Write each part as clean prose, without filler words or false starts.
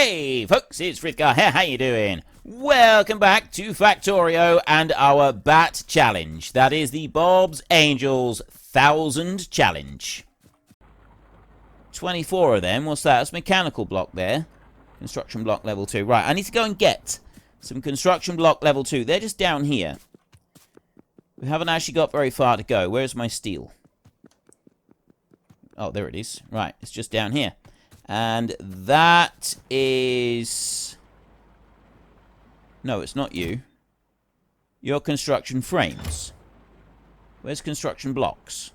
Hey folks, it's Frithgar here, how you doing? Welcome back to Factorio and our Bat Challenge. That is the Bob's Angels 1000 Challenge. 24 of them, what's that? That's mechanical block there. Construction block level 2. Right, I need to go and get some construction block level 2. They're just down here. We haven't actually got very far to go. Where's my steel? Oh, there it is. Right, it's just down here. And that is... No, it's not you. Your construction frames. Where's construction blocks?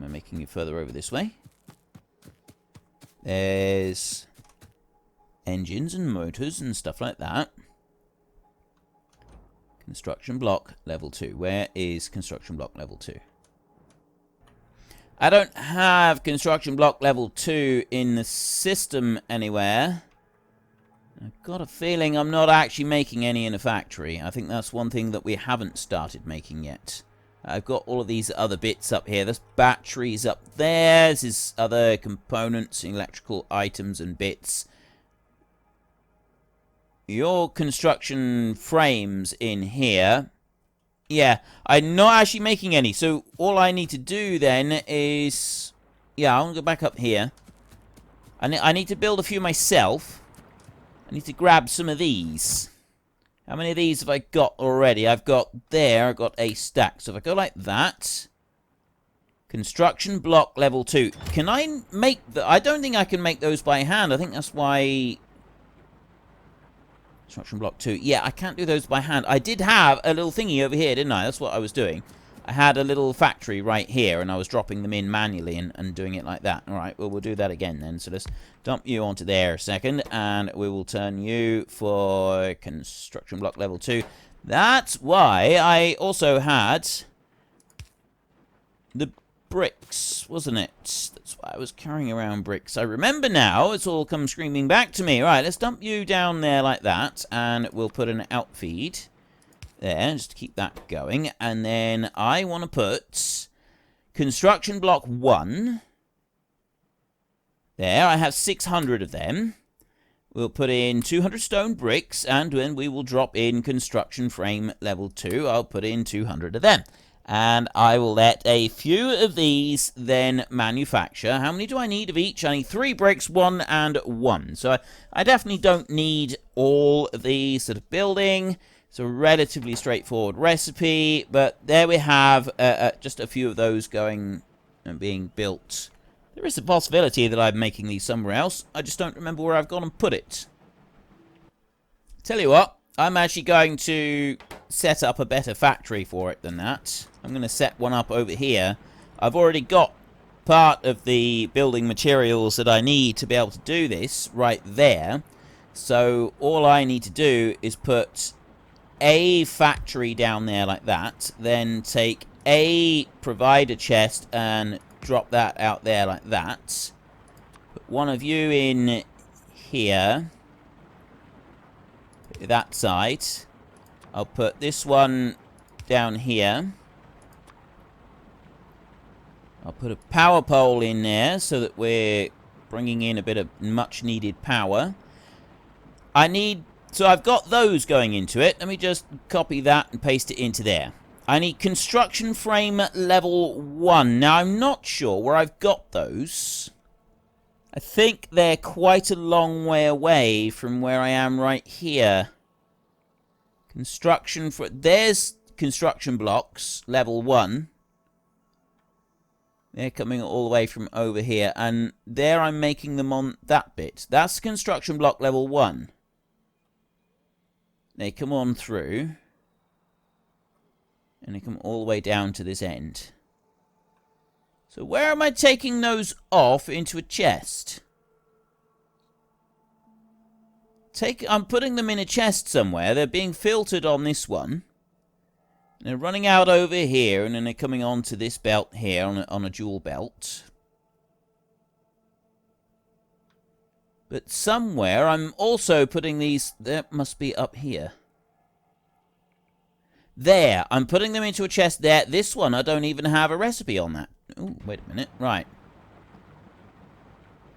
Am I making it further over this way? There's engines and motors and stuff like that. Construction block level 2. Where is construction block level 2? I don't have construction block level 2 in the system anywhere. I've got a feeling I'm not actually making any in a factory. I think that's one thing that we haven't started making yet. I've got all of these other bits up here. There's batteries up there. This is other components, electrical items and bits. Your construction frames in here. Yeah, I'm not actually making any. So all I need to do then is... Yeah, I want to go back up here. I need to build a few myself. I need to grab some of these. How many of these have I got already? I've got there, I've got a stack. So if I go like that... Construction block level 2. Can I make... I don't think I can make those by hand. I think that's why... Construction block 2. Yeah, I can't do those by hand. I did have a little thingy over here, didn't I? That's what I was doing. I had a little factory right here, and I was dropping them in manually and doing it like that. Alright, well, we'll do that again then. So let's dump you onto there a second, and we will turn you for construction block level 2. That's why I also had the bricks, wasn't it? That's why I was carrying around bricks. I remember now. It's all come screaming back to me. Right, let's dump you down there like that, and we'll put an outfeed there, just to keep that going. And then I want to put construction block 1 there. I have 600 of them. We'll put in 200 stone bricks, and then we will drop in construction frame level 2. I'll put in 200 of them. And I will let a few of these then manufacture. How many do I need of each? I need 3 bricks, 1 and 1. So I definitely don't need all of these sort of building. It's a relatively straightforward recipe. But there we have just a few of those going and being built. There is a possibility that I'm making these somewhere else. I just don't remember where I've gone and put it. Tell you what, I'm actually going to set up a better factory for it than that. I'm going to set one up over here. I've already got part of the building materials that I need to be able to do this right there. So all I need to do is put a factory down there like that. Then take a provider chest and drop that out there like that. Put one of you in here. That side. I'll put this one down here. I'll put a power pole in there so that we're bringing in a bit of much needed power. So I've got those going into it. Let me just copy that and paste it into there. I need construction frame level 1. Now I'm not sure where I've got those. I think they're quite a long way away from where I am right here. There's construction blocks, level 1. They're coming all the way from over here. And there I'm making them on that bit. That's construction block level 1. They come on through. And they come all the way down to this end. So where am I taking those off into a chest? I'm putting them in a chest somewhere. They're being filtered on this one. They're running out over here, and then they're coming onto this belt here on a dual belt. But somewhere I'm also putting these... That must be up here. There. I'm putting them into a chest there. This one, I don't even have a recipe on that. Oh, wait a minute. Right.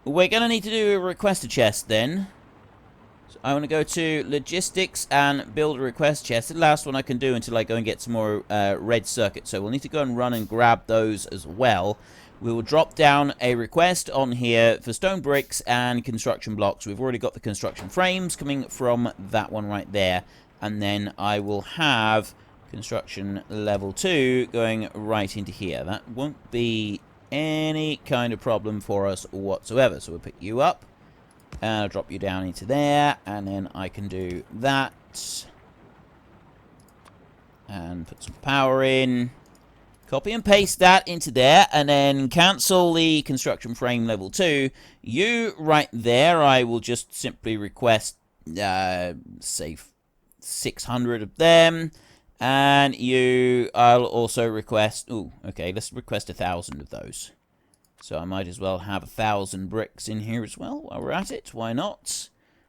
we're going to need to do a request a chest then. So I want to go to logistics and build a request chest. The last one I can do until I go and get some more red circuits. So we'll need to go and run and grab those as well. We will drop down a request on here for stone bricks and construction blocks. We've already got the construction frames coming from that one right there. And then I will have construction level 2 going right into here. That won't be any kind of problem for us whatsoever. So we'll pick you up. And I'll drop you down into there. And then I can do that. And put some power in. Copy and paste that into there, and then cancel the construction frame level 2. You right there, I will just simply request, say, 600 of them. And you, I'll also request, ooh, okay, let's request 1,000 of those. So I might as well have 1,000 bricks in here as well while we're at it. Why not?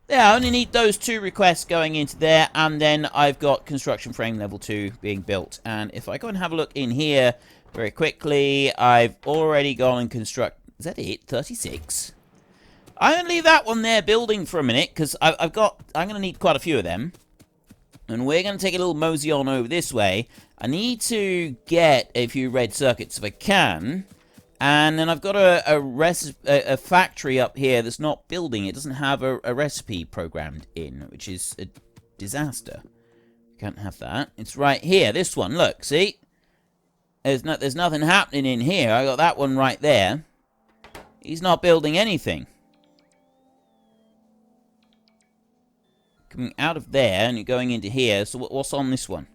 Yeah, I only need those 2 requests going into there, and then I've got construction frame level 2 being built. And if I go and have a look in here very quickly, I've already gone and construct... Is that it? 36? I'm going to leave that one there building for a minute, because I'm going to need quite a few of them. And we're going to take a little mosey on over this way. I need to get a few red circuits if I can. And then I've got a factory up here that's not building. It doesn't have a recipe programmed in, which is a disaster. Can't have that. It's right here. This one, look, see? There's nothing happening in here. I got that one right there. He's not building anything. Coming out of there and you're going into here. So what's on this one?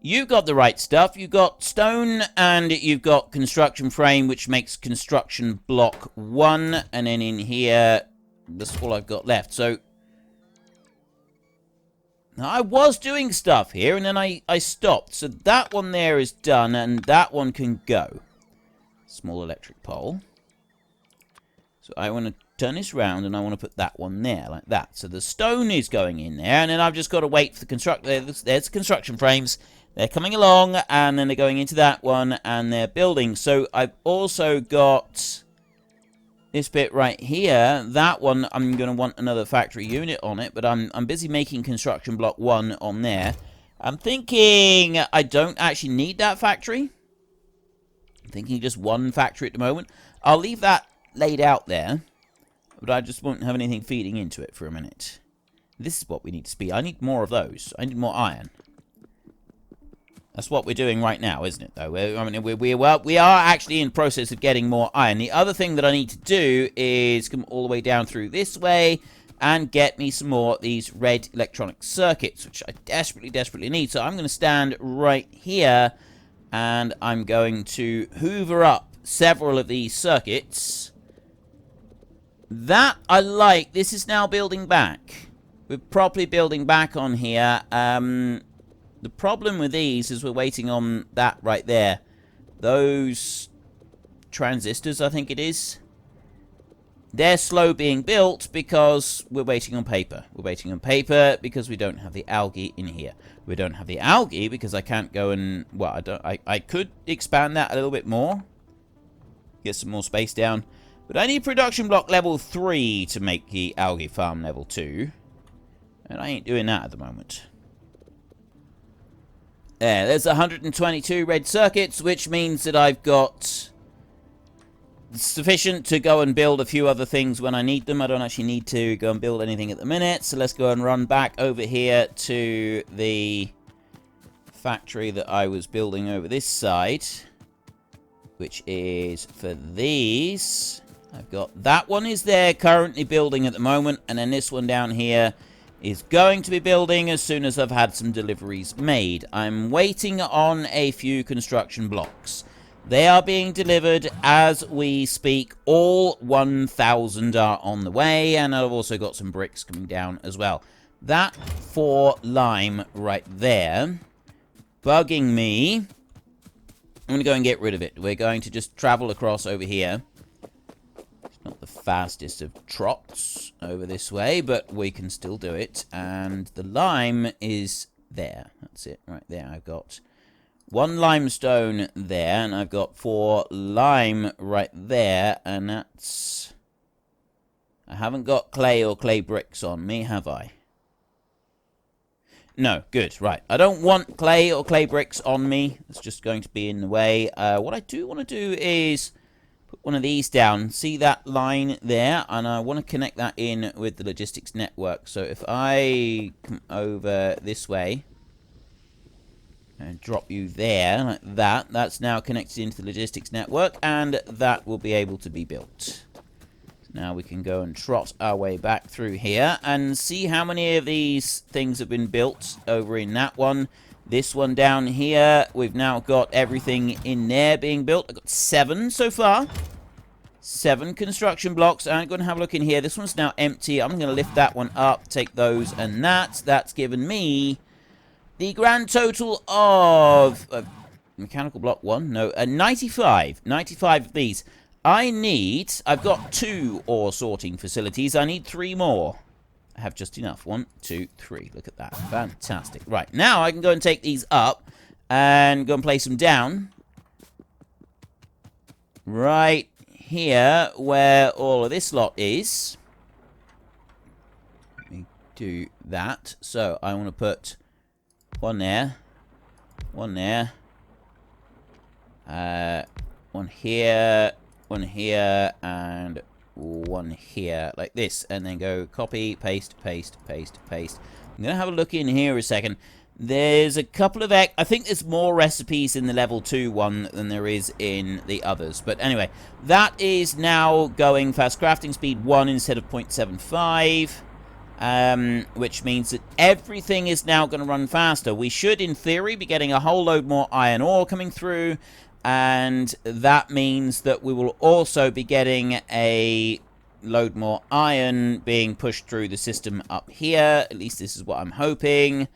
You've got the right stuff. You've got stone and you've got construction frame, which makes construction block 1. And then in here, that's all I've got left. So, I was doing stuff here and then I stopped. So that one there is done and that one can go. Small electric pole. So I want to turn this round and I want to put that one there, like that. So the stone is going in there and then I've just got to wait for the there's construction frames. They're coming along, and then they're going into that one, and they're building. So I've also got this bit right here. That one, I'm going to want another factory unit on it, but I'm busy making construction block 1 on there. I'm thinking I don't actually need that factory. I'm thinking just one factory at the moment. I'll leave that laid out there, but I just won't have anything feeding into it for a minute. This is what we need to speed. I need more of those. I need more iron. That's what we're doing right now, isn't it, though? I mean, we are actually in the process of getting more iron. The other thing that I need to do is come all the way down through this way and get me some more of these red electronic circuits, which I desperately, desperately need. So I'm going to stand right here, and I'm going to hoover up several of these circuits. That I like. This is now building back. We're properly building back on here. The problem with these is we're waiting on that right there. Those transistors, I think it is. They're slow being built because we're waiting on paper. We're waiting on paper because we don't have the algae in here. We don't have the algae because I can't go and... Well, I could expand that a little bit more. Get some more space down. But I need production block level 3 to make the algae farm level 2. And I ain't doing that at the moment. There's 122 red circuits, which means that I've got sufficient to go and build a few other things when I need them. I don't actually need to go and build anything at the minute, so let's go and run back over here to the factory that I was building over this side, which is for these. I've got that one is there currently building at the moment, and then this one down here is going to be building as soon as I've had some deliveries made. I'm waiting on a few construction blocks. They are being delivered as we speak. All 1,000 are on the way, and I've also got some bricks coming down as well. That 4 lime right there, bugging me. I'm going to go and get rid of it. We're going to just travel across over here. Not the fastest of trots over this way, but we can still do it. And the lime is there. That's it right there. I've got 1 limestone there, and I've got 4 lime right there, and that's I haven't got clay or clay bricks on me, have I? No, good, right. I don't want clay or clay bricks on me. It's just going to be in the way. What I do want to do is put one of these down. See that line there? And I want to connect that in with the logistics network. So if I come over this way and drop you there, like that, that's now connected into the logistics network, and that will be able to be built. Now we can go and trot our way back through here and see how many of these things have been built over in that one. This one down here, we've now got everything in there being built. I've got 7 so far. 7 construction blocks. I'm going to have a look in here. This one's now empty. I'm going to lift that one up, take those and that. That's given me the grand total of mechanical block 1. No, 95. 95 of these. I've got 2 ore sorting facilities. I need 3 more. I have just enough. 1, 2, 3. Look at that. Fantastic. Right, now I can go and take these up and go and place them down. Right here, where all of this lot is. Let me do that. So, I want to put 1 there. 1 there. 1 here. 1 here, and 1 here, like this, and then go copy, paste, paste, paste, paste. I'm going to have a look in here a second. There's a couple of, I think there's more recipes in the level 2 one than there is in the others. But anyway, that is now going fast crafting speed 1 instead of 0.75, which means that everything is now going to run faster. We should, in theory, be getting a whole load more iron ore coming through. And that means that we will also be getting a load more iron being pushed through the system up here. At least this is what I'm hoping.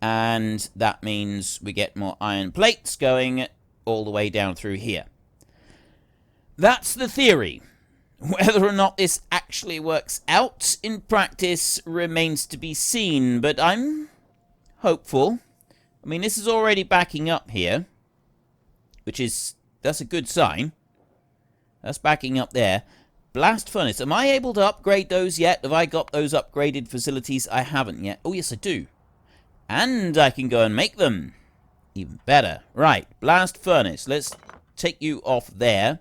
And that means we get more iron plates going all the way down through here. That's the theory. Whether or not this actually works out in practice remains to be seen. But I'm hopeful. I mean, this is already backing up here. That's a good sign. That's backing up there. Blast furnace. Am I able to upgrade those yet? Have I got those upgraded facilities? I haven't yet. Oh, yes, I do. And I can go and make them. Even better. Right. Blast furnace. Let's take you off there.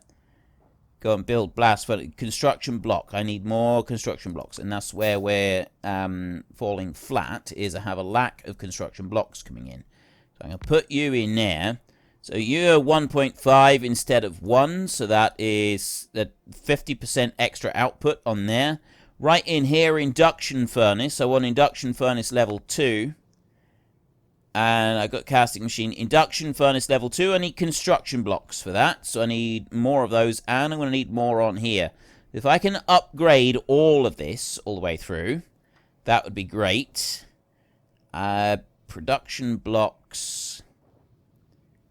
Go and build blast furnace. Construction block. I need more construction blocks. And that's where we're falling flat, is I have a lack of construction blocks coming in. So I'm going to put you in there. So you're 1.5 instead of 1, so that is the 50% extra output on there. Right in here, induction furnace. I want induction furnace level 2. And I got casting machine. Induction furnace level 2. I need construction blocks for that, so I need more of those, and I'm going to need more on here. If I can upgrade all of this all the way through, that would be great. Production blocks.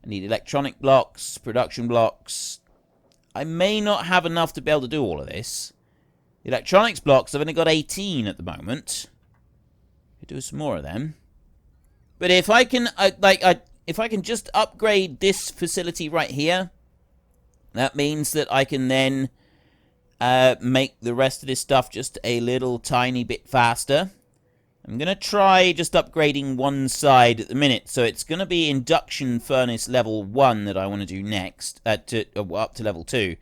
I need electronic blocks, production blocks. I may not have enough to be able to do all of this. The electronics blocks, I've only got 18 at the moment. Could do some more of them. But if I can, if I can just upgrade this facility right here, that means that I can then make the rest of this stuff just a little tiny bit faster. I'm going to try just upgrading one side at the minute. So it's going to be induction furnace level 1 that I want to do next. Up to level 2.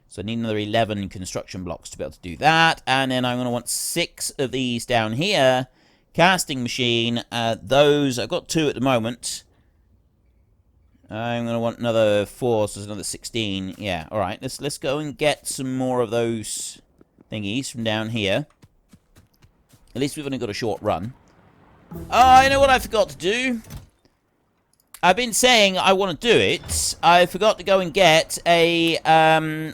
So I need another 11 construction blocks to be able to do that. And then I'm going to want 6 of these down here. Casting machine. Those, I've got 2 at the moment. I'm going to want another 4, so there's another 16. Yeah, alright. Let's go and get some more of those thingies from down here. At least we've only got a short run. Oh, I know what I forgot to do. I've been saying I want to do it. I forgot to go and get a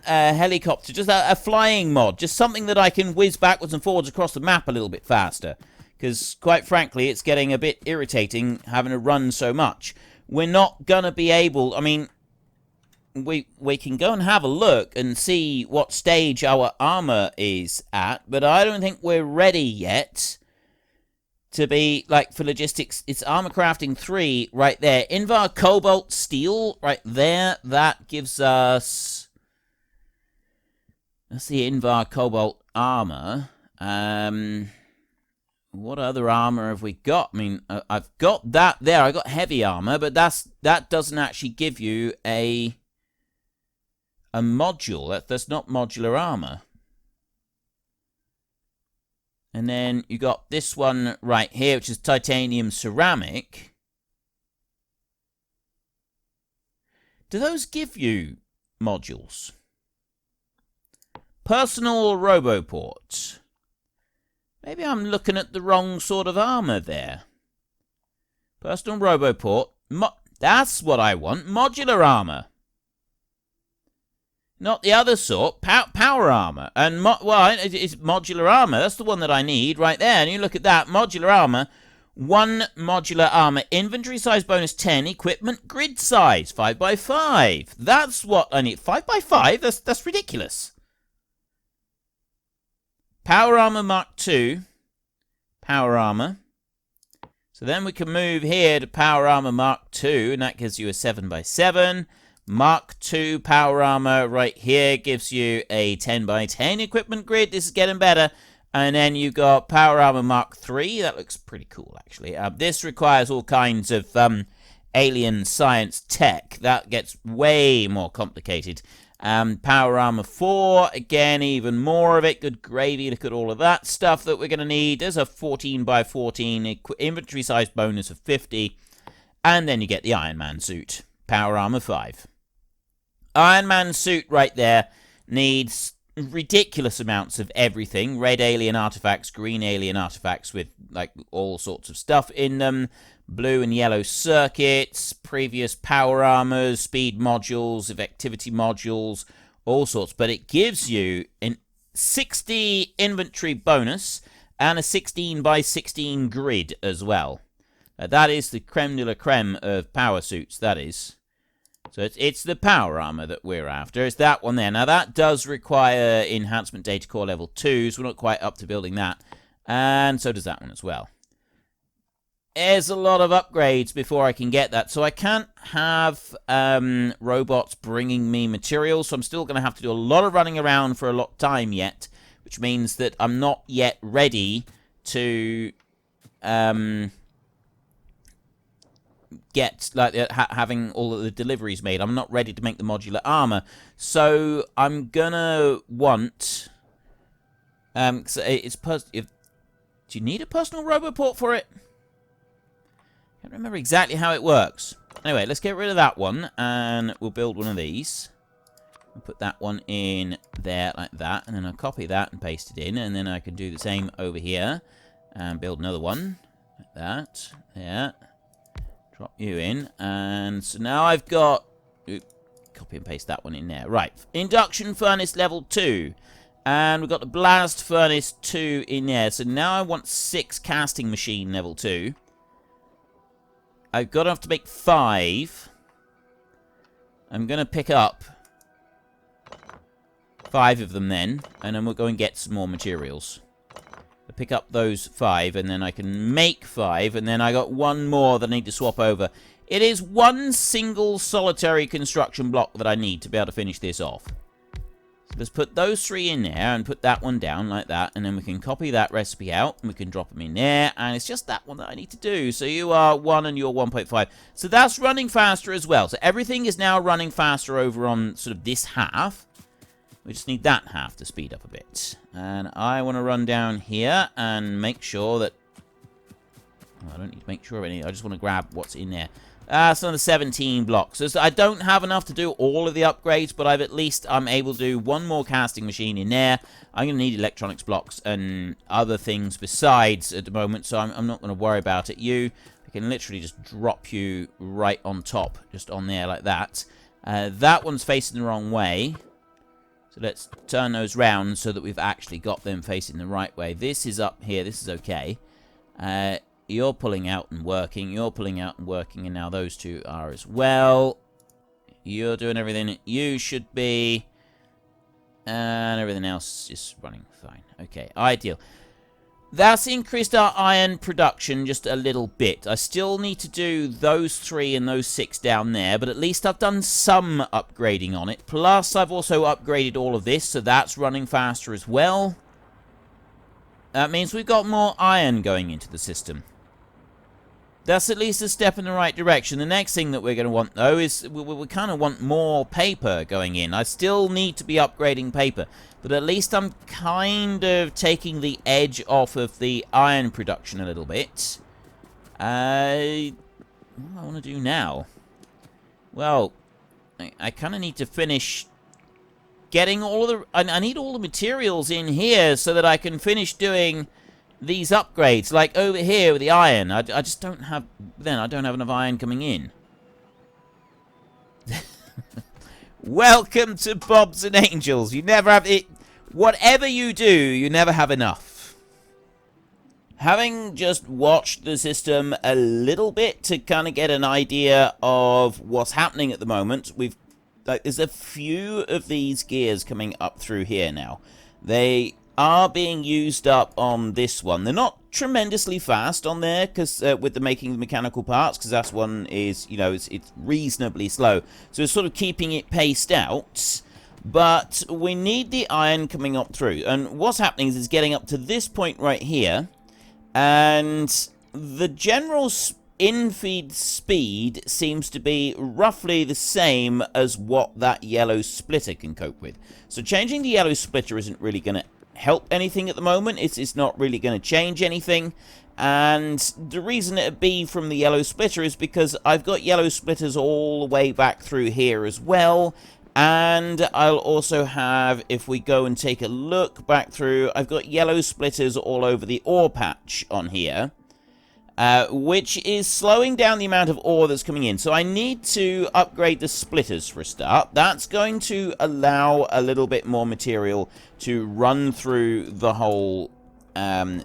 helicopter. Just a flying mod. Just something that I can whiz backwards and forwards across the map a little bit faster. Because, quite frankly, it's getting a bit irritating having to run so much. We're not going to be able... I mean, we can go and have a look and see what stage our armor is at, but I don't think we're ready yet to be, like, for logistics. It's armor crafting 3 right there. Invar cobalt steel right there. That gives us That's the Invar Cobalt armor. What other armor have we got? I mean, I've got that there. I got heavy armor, but that doesn't actually give you a module. That's not modular armor. And then you got this one right here, which is titanium ceramic. Do those give you modules? Personal Roboport. Maybe I'm looking at the wrong sort of armor there. Personal Roboport. That's what I want. Modular armor. Not the other sort. Power armor. And, well, it's modular armor. That's the one that I need right there. And you look at that. Modular armor. 1 modular armor. Inventory size bonus 10. Equipment grid size 5x5. That's what I need. 5x5? That's ridiculous. Power armor Mark II. Power armor. So then we can move here to Power Armor Mark II, and that gives you a 7x7. Mark II Power Armor right here gives you a 10x10 equipment grid. This is getting better. And then you got Power Armor Mark III. That looks pretty cool, actually. This requires all kinds of alien science tech. That gets way more complicated. Power Armor 4, again, even more of it. Good gravy, look at all of that stuff that we're going to need. There's a 14x14 inventory size bonus of 50. And then you get the Iron Man suit. Power Armor 5. Iron Man suit right there needs ridiculous amounts of everything. Red alien artifacts, green alien artifacts with like all sorts of stuff in them. Blue and yellow circuits, previous power armors, speed modules, effectivity modules, all sorts. But it gives you a 60 inventory bonus and a 16x16 grid as well. That is the creme de la creme of power suits, that is. So it's the power armor that we're after. It's that one there. Now, that does require enhancement data core level 2, so we're not quite up to building that. And so does that one as well. There's a lot of upgrades before I can get that. So I can't have robots bringing me materials. So I'm still going to have to do a lot of running around for a lot of time yet. Which means that I'm not yet ready to get like having all of the deliveries made. I'm not ready to make the modular armor. So I'm going to want... so do you need a personal Roboport for it? I can't remember exactly how it works. Anyway, let's get rid of that one, and we'll build one of these. I'll put that one in there like that, and then I'll copy that and paste it in, and then I can do the same over here, and build another one, like that, there. Drop you in, and so now I've got... copy and paste that one in there. Right, induction furnace level 2. And we've got the blast furnace 2 in there. So now I want 6 casting machine level 2. I've got enough to make 5. I'm going to pick up 5 of them then. And then we'll go and get some more materials. I'll pick up those 5 and then I can make 5. And then I got 1 more that I need to swap over. It is 1 single solitary construction block that I need to be able to finish this off. So let's put those 3 in there and put that one down like that. And then we can copy that recipe out and we can drop them in there. And it's just that one that I need to do. So you are 1 and you're 1.5. So that's running faster as well. So everything is now running faster over on sort of this half. We just need that half to speed up a bit. And I want to run down here and make sure that... Oh, I don't need to make sure of anything. I just want to grab what's in there. It's another 17 blocks. So I don't have enough to do all of the upgrades, but I'm able to do 1 more casting machine in there. I'm going to need electronics blocks and other things besides at the moment, so I'm not going to worry about it. I can literally just drop you right on top, just on there like that. That one's facing the wrong way. So let's turn those round so that we've actually got them facing the right way. This is up here. This is okay. You're pulling out and working. You're pulling out and working. And now those 2 are as well. You're doing everything you should be. And everything else is running fine. Okay, ideal. That's increased our iron production just a little bit. I still need to do those 3 and those 6 down there, but at least I've done some upgrading on it. Plus, I've also upgraded all of this, so that's running faster as well. That means we've got more iron going into the system. That's at least a step in the right direction. The next thing that we're going to want, though, is we kind of want more paper going in. I still need to be upgrading paper, but at least I'm kind of taking the edge off of the iron production a little bit. What do I want to do now? Well, I kind of need to finish getting all of the... I need all the materials in here so that I can finish doing these upgrades, like over here with the iron. I just don't have... Then I don't have enough iron coming in. Welcome to Bobs and Angels. You never have it. Whatever you do, you never have enough. Having just watched the system a little bit to kind of get an idea of what's happening at the moment, there's a few of these gears coming up through here now. They are being used up on this one. They're not tremendously fast on there because with the making the mechanical parts, because that one is, you know, it's reasonably slow. So it's sort of keeping it paced out. But we need the iron coming up through. And what's happening is it's getting up to this point right here. And the general in-feed speed seems to be roughly the same as what that yellow splitter can cope with. So changing the yellow splitter isn't really going to help anything at the moment. It's not really going to change anything. And the reason it'd be from the yellow splitter is because I've got yellow splitters all the way back through here as well. And I'll also have, if we go and take a look back through, I've got yellow splitters all over the ore patch on here. Which is slowing down the amount of ore that's coming in. So I need to upgrade the splitters for a start. That's going to allow a little bit more material to run through the whole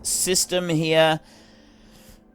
system here.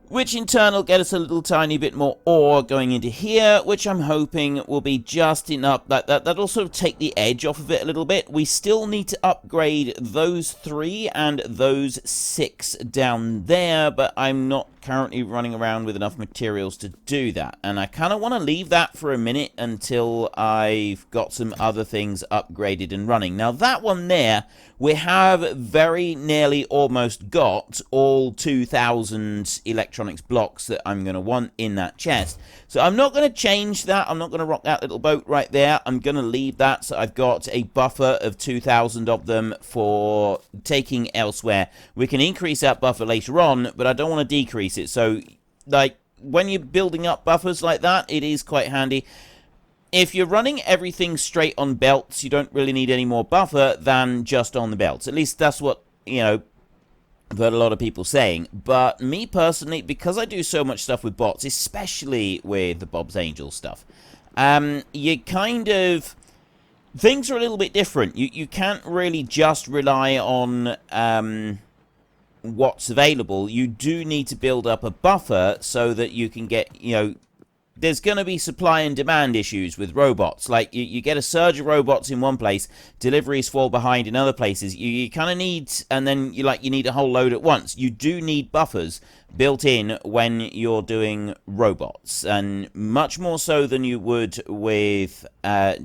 Which in turn will get us a little tiny bit more ore going into here, which I'm hoping will be just enough. That'll sort of take the edge off of it a little bit. We still need to upgrade those 3 and those 6 down there, but I'm not currently running around with enough materials to do that. And I kind of want to leave that for a minute until I've got some other things upgraded and running. Now that one there, we have very nearly almost got all 2,000 electronics blocks that I'm going to want in that chest. So I'm not going to change that. I'm not going to rock that little boat right there. I'm going to leave that so I've got a buffer of 2,000 of them for taking elsewhere. We can increase that buffer later on, but I don't want to decrease it. So, like, when you're building up buffers like that, it is quite handy. If you're running everything straight on belts, you don't really need any more buffer than just on the belts. At least that's what, you know, I've heard a lot of people saying. But me personally, because I do so much stuff with bots, especially with the Bob's Angel stuff, you kind of... things are a little bit different. You can't really just rely on what's available. You do need to build up a buffer so that you can get, you know... there's going to be supply and demand issues with robots. Like, you get a surge of robots in one place, deliveries fall behind in other places. You kind of need, and then you need a whole load at once. You do need buffers built in when you're doing robots, and much more so than you would with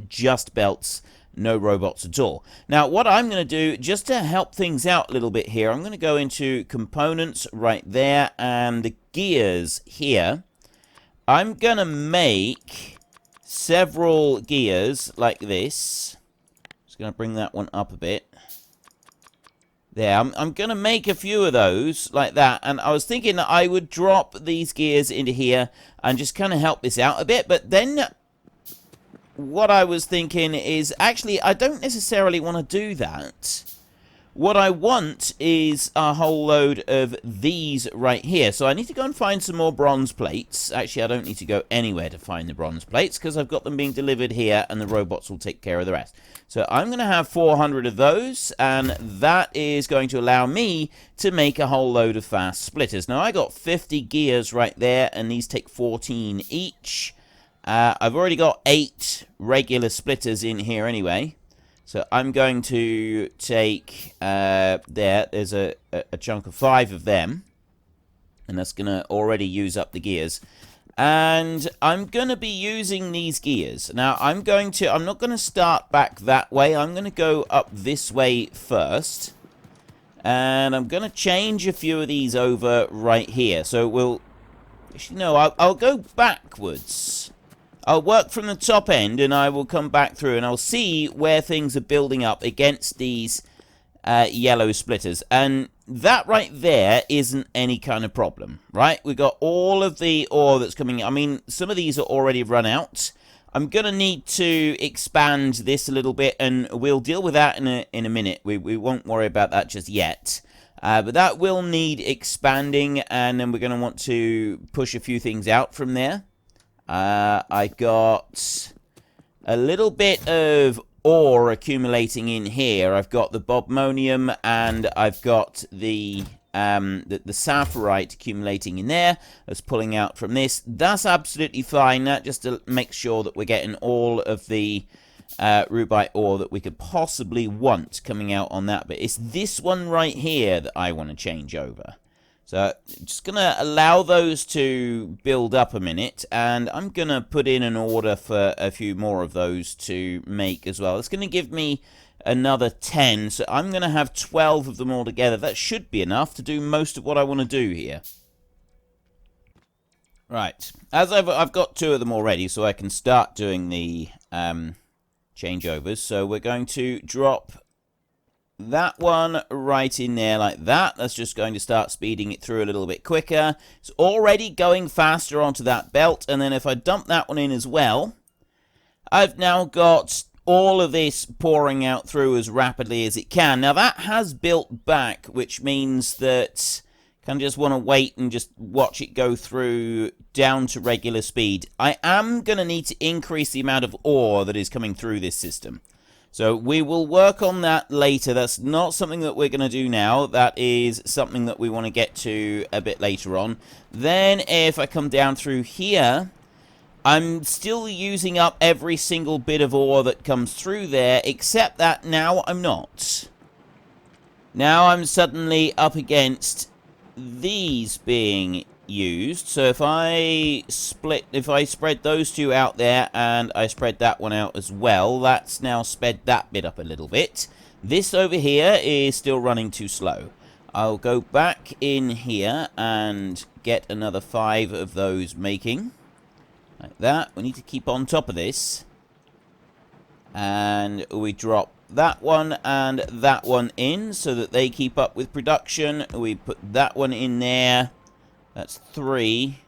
just belts, no robots at all. Now, what I'm going to do, just to help things out a little bit here, I'm going to go into components right there, and the gears here. I'm going to make several gears like this. Just going to bring that one up a bit. There, I'm going to make a few of those like that. And I was thinking that I would drop these gears into here and just kind of help this out a bit. But then what I was thinking is, actually, I don't necessarily want to do that. What I want is a whole load of these right here. So I need to go and find some more bronze plates. Actually, I don't need to go anywhere to find the bronze plates because I've got them being delivered here and the robots will take care of the rest. So I'm going to have 400 of those, and that is going to allow me to make a whole load of fast splitters. Now, I got 50 gears right there, and these take 14 each. I've already got 8 regular splitters in here anyway. So I'm going to take, there's a chunk of 5 of them. And that's going to already use up the gears. And I'm going to be using these gears. Now, I'm not going to start back that way. I'm going to go up this way first. And I'm going to change a few of these over right here. So we'll... Actually, no, I'll go backwards. I'll work from the top end, and I will come back through, and I'll see where things are building up against these yellow splitters. And that right there isn't any kind of problem, right? We've got all of the ore that's coming in. I mean, some of these are already run out. I'm going to need to expand this a little bit, and we'll deal with that in a minute. We won't worry about that just yet. But that will need expanding, and then we're going to want to push a few things out from there. I got a little bit of ore accumulating in here. I've got the bobmonium, and I've got the sapphirite accumulating in there. That's pulling out from this. That's absolutely fine. That just to make sure that we're getting all of the rubite ore that we could possibly want coming out on that bit. It's this one right here that I want to change over. So just going to allow those to build up a minute, and I'm going to put in an order for a few more of those to make as well. It's going to give me another 10, so I'm going to have 12 of them all together. That should be enough to do most of what I want to do here. Right, as I've got 2 of them already, so I can start doing the changeovers. So we're going to drop that one right in there like that. That's just going to start speeding it through a little bit quicker. It's already going faster onto that belt, and then if I dump that one in as well, I've now got all of this pouring out through as rapidly as it can. Now that has built back, which means that I kind of just want to wait and just watch it go through down to regular speed. I am going to need to increase the amount of ore that is coming through this system. So we will work on that later. That's not something that we're going to do now. That is something that we want to get to a bit later on. Then if I come down through here, I'm still using up every single bit of ore that comes through there, except that now I'm not. Now I'm suddenly up against these being used. So if I spread those 2 out there and I spread that one out as well, that's now sped that bit up a little bit. This over here is still running too slow. I'll go back in here and get another 5 of those making. Like that. We need to keep on top of this. And we drop that one and that one in so that they keep up with production. We put that one in there. That's 3.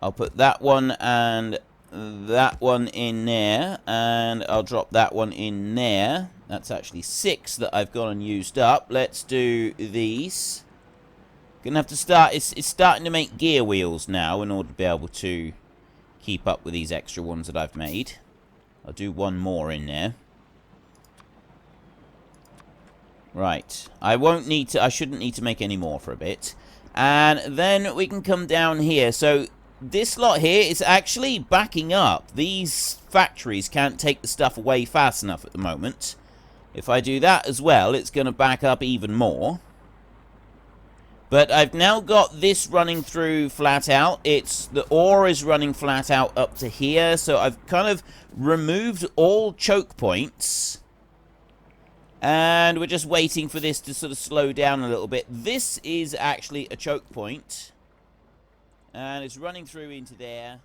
I'll put that one and that one in there. And I'll drop that one in there. That's actually 6 that I've gone and used up. Let's do these. Gonna have to start. It's starting to make gear wheels now in order to be able to keep up with these extra ones that I've made. I'll do one more in there. Right. I shouldn't need to make any more for a bit. And then we can come down here. So this lot here is actually backing up. These factories can't take the stuff away fast enough at the moment. If I do that as well, it's going to back up even more. But I've now got this running through flat out. The ore is running flat out up to here. So I've kind of removed all choke points. And we're just waiting for this to sort of slow down a little bit. This is actually a choke point. And it's running through into there.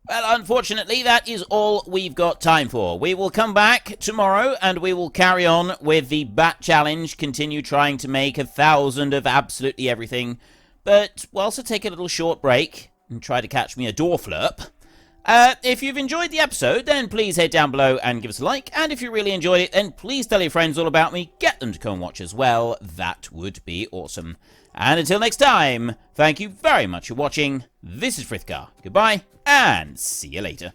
Well, unfortunately, that is all we've got time for. We will come back tomorrow and we will carry on with the Bat Challenge. Continue trying to make 1,000 of absolutely everything. But we'll also take a little short break and try to catch me a door flurp. If you've enjoyed the episode, then please head down below and give us a like. And if you really enjoyed it, then please tell your friends all about me. Get them to come watch as well. That would be awesome. And until next time, thank you very much for watching. This is Frithgar. Goodbye, and see you later.